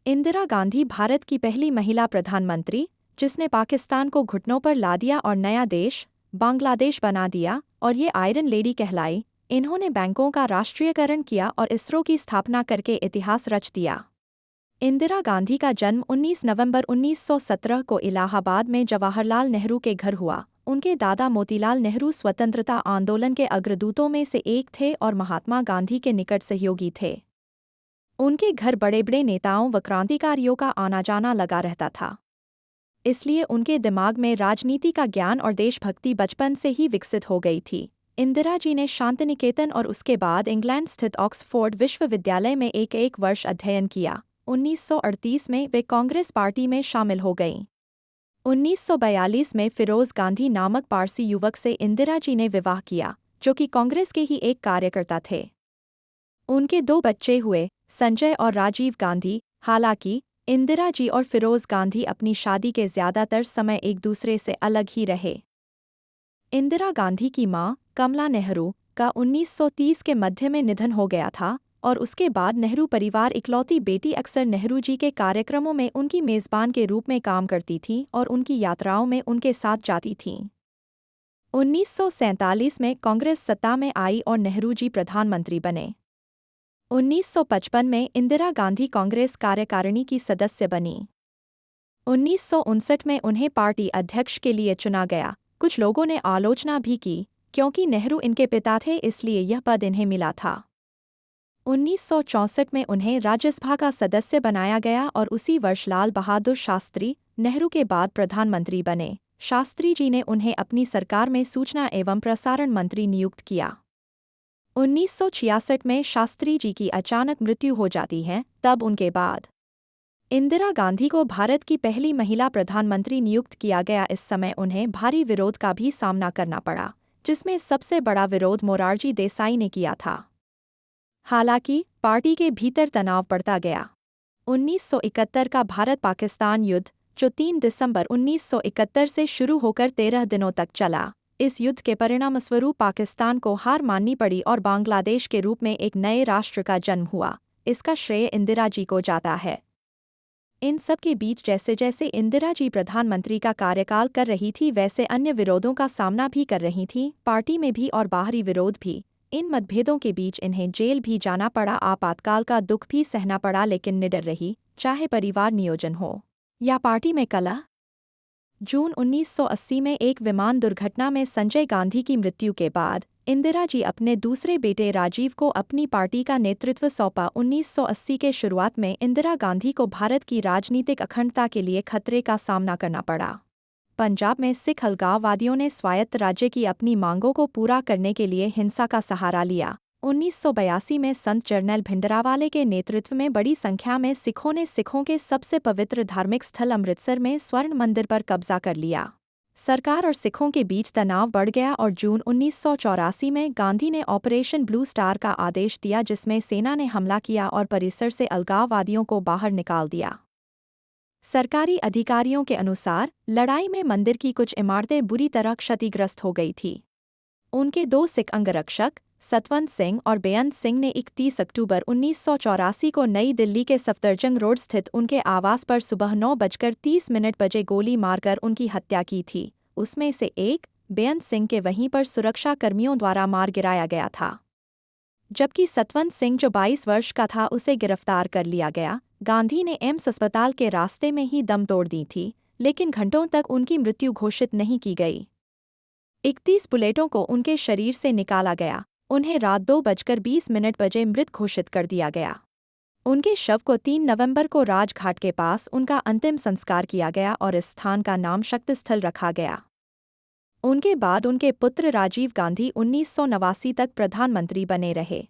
इंदिरा गांधी भारत की पहली महिला प्रधानमंत्री, जिसने पाकिस्तान को घुटनों पर ला दिया और नया देश, बांग्लादेश बना दिया, और ये आयरन लेडी कहलाई। इन्होंने बैंकों का राष्ट्रीयकरण किया और इसरो की स्थापना करके इतिहास रच दिया। इंदिरा गांधी का जन्म 19 नवंबर 1917 को इलाहाबाद में जवाहरलाल नेहरू के घर हुआ। उनके दादा मोतीलाल नेहरू स्वतंत्रता आंदोलन के अग्रदूतों में से एक थे और महात्मा गांधी के निकट सहयोगी थे। उनके घर बड़े बड़े नेताओं व क्रांतिकारियों का आना जाना लगा रहता था, इसलिए उनके दिमाग में राजनीति का ज्ञान और देशभक्ति बचपन से ही विकसित हो गई थी। इंदिरा जी ने शांतिनिकेतन और उसके बाद इंग्लैंड स्थित ऑक्सफोर्ड विश्वविद्यालय में एक वर्ष अध्ययन किया। 1938 में वे कांग्रेस पार्टी में शामिल हो गईं। 1942 में फिरोज गांधी नामक पारसी युवक से इंदिरा जी ने विवाह किया, जो कि कांग्रेस के ही एक कार्यकर्ता थे। उनके 2 बच्चे हुए, संजय और राजीव गांधी। हालांकि इंदिरा जी और फिरोज गांधी अपनी शादी के ज़्यादातर समय एक दूसरे से अलग ही रहे। इंदिरा गांधी की मां, कमला नेहरू, का 1930 के मध्य में निधन हो गया था और उसके बाद नेहरू परिवार इकलौती बेटी अक्सर नेहरू जी के कार्यक्रमों में उनकी मेज़बान के रूप में काम करती थी और उनकी यात्राओं में उनके साथ जाती थीं। 1947 में कांग्रेस सत्ता में आई और नेहरू जी प्रधानमंत्री बने। 1955 में इंदिरा गांधी कांग्रेस कार्यकारिणी की सदस्य बनी। 1959 में उन्हें पार्टी अध्यक्ष के लिए चुना गया। कुछ लोगों ने आलोचना भी की, क्योंकि नेहरू इनके पिता थे, इसलिए यह पद इन्हें मिला था। 1964 में उन्हें राज्यसभा का सदस्य बनाया गया और उसी वर्ष लाल बहादुर शास्त्री नेहरू के बाद प्रधानमंत्री बने। शास्त्री जी ने उन्हें अपनी सरकार में सूचना एवं प्रसारण मंत्री नियुक्त किया। 1966 में शास्त्री जी की अचानक मृत्यु हो जाती है। तब उनके बाद इंदिरा गांधी को भारत की पहली महिला प्रधानमंत्री नियुक्त किया गया। इस समय उन्हें भारी विरोध का भी सामना करना पड़ा, जिसमें सबसे बड़ा विरोध मोरारजी देसाई ने किया था। हालांकि पार्टी के भीतर तनाव बढ़ता गया। 1971 का भारत पाकिस्तान युद्ध, जो 3 दिसंबर 1971 से शुरू होकर 13 दिनों तक चला, इस युद्ध के परिणामस्वरूप पाकिस्तान को हार माननी पड़ी और बांग्लादेश के रूप में एक नए राष्ट्र का जन्म हुआ। इसका श्रेय इंदिरा जी को जाता है। इन सब के बीच जैसे जैसे इंदिरा जी प्रधानमंत्री का कार्यकाल कर रही थी, वैसे अन्य विरोधों का सामना भी कर रही थी, पार्टी में भी और बाहरी विरोध भी। इन मतभेदों के बीच इन्हें जेल भी जाना पड़ा, आपातकाल का दुख भी सहना पड़ा, लेकिन निडर रही, चाहे परिवार नियोजन हो या पार्टी में कलह। जून 1980 में एक विमान दुर्घटना में संजय गांधी की मृत्यु के बाद इंदिरा जी अपने दूसरे बेटे राजीव को अपनी पार्टी का नेतृत्व सौंपा। 1980 के शुरुआत में इंदिरा गांधी को भारत की राजनीतिक अखंडता के लिए खतरे का सामना करना पड़ा। पंजाब में सिख अलगाववादियों ने स्वायत्त राज्य की अपनी मांगों को पूरा करने के लिए हिंसा का सहारा लिया। 1982 में संत जरनैल भिंडरावाले के नेतृत्व में बड़ी संख्या में सिखों ने सिखों के सबसे पवित्र धार्मिक स्थल अमृतसर में स्वर्ण मंदिर पर कब्जा कर लिया। सरकार और सिखों के बीच तनाव बढ़ गया और जून 1984 में गांधी ने ऑपरेशन ब्लू स्टार का आदेश दिया, जिसमें सेना ने हमला किया और परिसर से अलगाववादियों को बाहर निकाल दिया। सरकारी अधिकारियों के अनुसार लड़ाई में मंदिर की कुछ इमारतें बुरी तरह क्षतिग्रस्त हो गई थी। उनके 2 सिख अंगरक्षक सतवंत सिंह और बेअंत सिंह ने 31 अक्टूबर 1984 को नई दिल्ली के सफदरजंग रोड स्थित उनके आवास पर सुबह 9:30 बजे गोली मारकर उनकी हत्या की थी। उसमें से एक, बेअंत सिंह के वहीं पर सुरक्षा कर्मियों द्वारा मार गिराया गया था, जबकि सतवंत सिंह जो 22 वर्ष का था उसे गिरफ्तार कर लिया गया। गांधी ने एम्स अस्पताल के रास्ते में ही दम तोड़ दी थी, लेकिन घंटों तक उनकी मृत्यु घोषित नहीं की गई। 31 बुलेटों को उनके शरीर से निकाला गया। उन्हें रात 2:20 बजे मृत घोषित कर दिया गया। उनके शव को 3 नवंबर को राजघाट के पास उनका अंतिम संस्कार किया गया और इस स्थान का नाम शक्ति स्थल रखा गया। उनके बाद उनके पुत्र राजीव गांधी 1989 तक प्रधानमंत्री बने रहे।